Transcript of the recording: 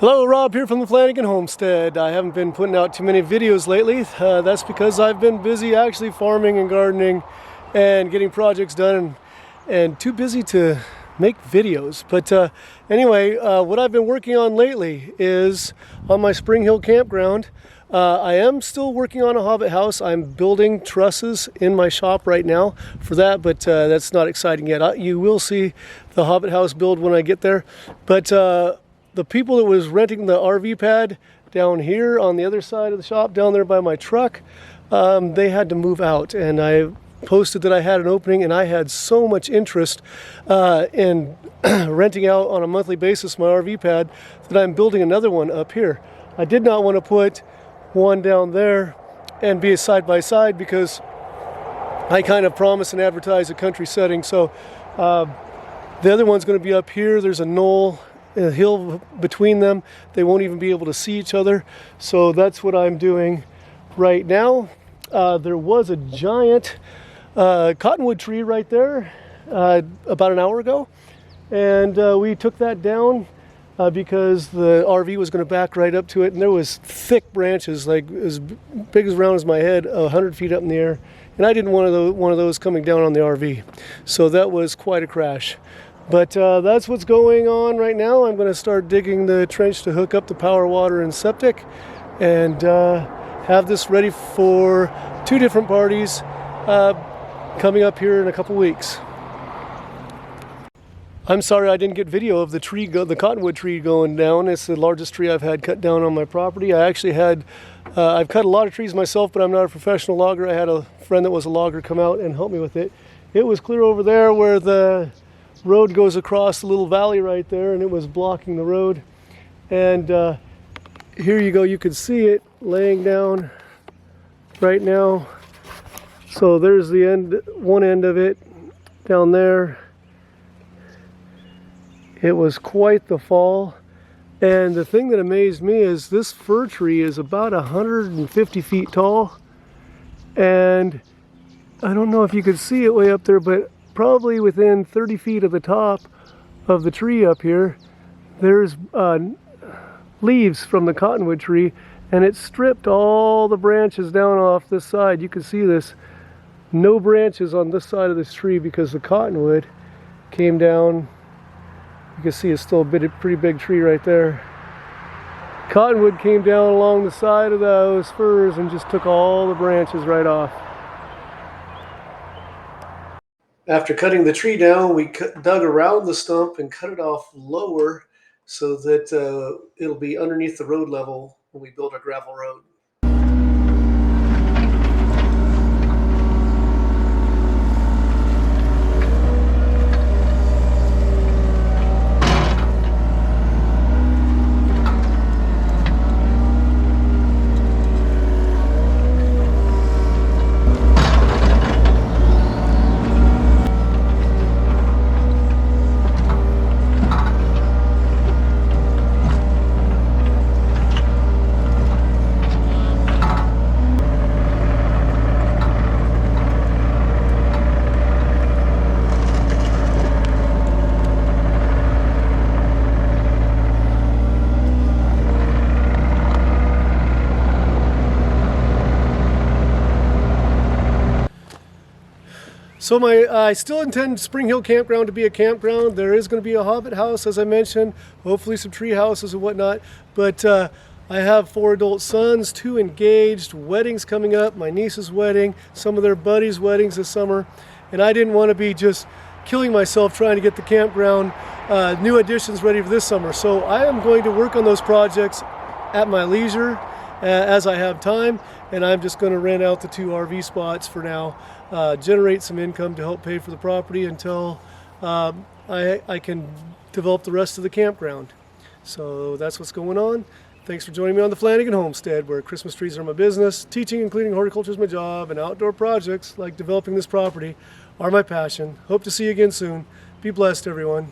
Hello, Rob here from the Flanagan Homestead. I haven't been putting out too many videos lately. That's because I've been busy actually farming and gardening and getting projects done and too busy to make videos. But anyway, what I've been working on lately is on my Spring Hill Campground. I am still working on a hobbit house. I'm building trusses in my shop right now for that, but that's not exciting yet. You will see the hobbit house build when I get there. But the people that was renting the RV pad down here on the other side of the shop, down there by my truck, they had to move out, and I posted that I had an opening, and I had so much interest in renting out on a monthly basis my RV pad that I'm building another one up here. I did not want to put one down there and be a side by side because I kind of promise and advertise a country setting. So the other one's going to be up here. There's a knoll, a hill between them. They won't even be able to see each other. So that's what I'm doing right now. There was a giant cottonwood tree right there about an hour ago, and we took that down because the RV was going to back right up to it, and there was thick branches like as big as round as my head, 100 feet up in the air, and I didn't want one of those coming down on the RV. So that was quite a crash. But that's what's going on right now. I'm going to start digging the trench to hook up the power, water, and septic, and have this ready for two different parties coming up here in a couple weeks. I'm sorry I didn't get video of the tree, the cottonwood tree going down. It's the largest tree I've had cut down on my property. I actually had, I've cut a lot of trees myself, but I'm not a professional logger. I had a friend that was a logger come out and help me with it. It was clear over there where the road goes across the little valley right there, and it was blocking the road. And here you go, you can see it laying down right now. So there's the end, one end of it down there. It was quite the fall, and the thing that amazed me is this fir tree is about 150 feet tall, and I don't know if you could see it way up there, but probably within 30 feet of the top of the tree up here, there's leaves from the cottonwood tree, and it stripped all the branches down off this side. You can see this, no branches on this side of this tree because the cottonwood came down. You can see it's still a pretty big tree right there. Cottonwood came down along the side of those firs and just took all the branches right off. After cutting the tree down, we dug around the stump and cut it off lower so that it'll be underneath the road level when we build our gravel road. So I still intend Spring Hill Campground to be a campground. There is going to be a hobbit house, as I mentioned, hopefully some tree houses and whatnot. But I have 4 adult sons, 2 engaged, weddings coming up, my niece's wedding, some of their buddies' weddings this summer. And I didn't want to be just killing myself trying to get the campground new additions ready for this summer. So I am going to work on those projects at my leisure as I have time, and I'm just going to rent out the 2 RV spots for now, generate some income to help pay for the property until I can develop the rest of the campground. So that's what's going on. Thanks for joining me on the Flanagan Homestead, where Christmas trees are my business, teaching and cleaning horticulture is my job, and outdoor projects like developing this property are my passion. Hope to see you again soon. Be blessed, everyone.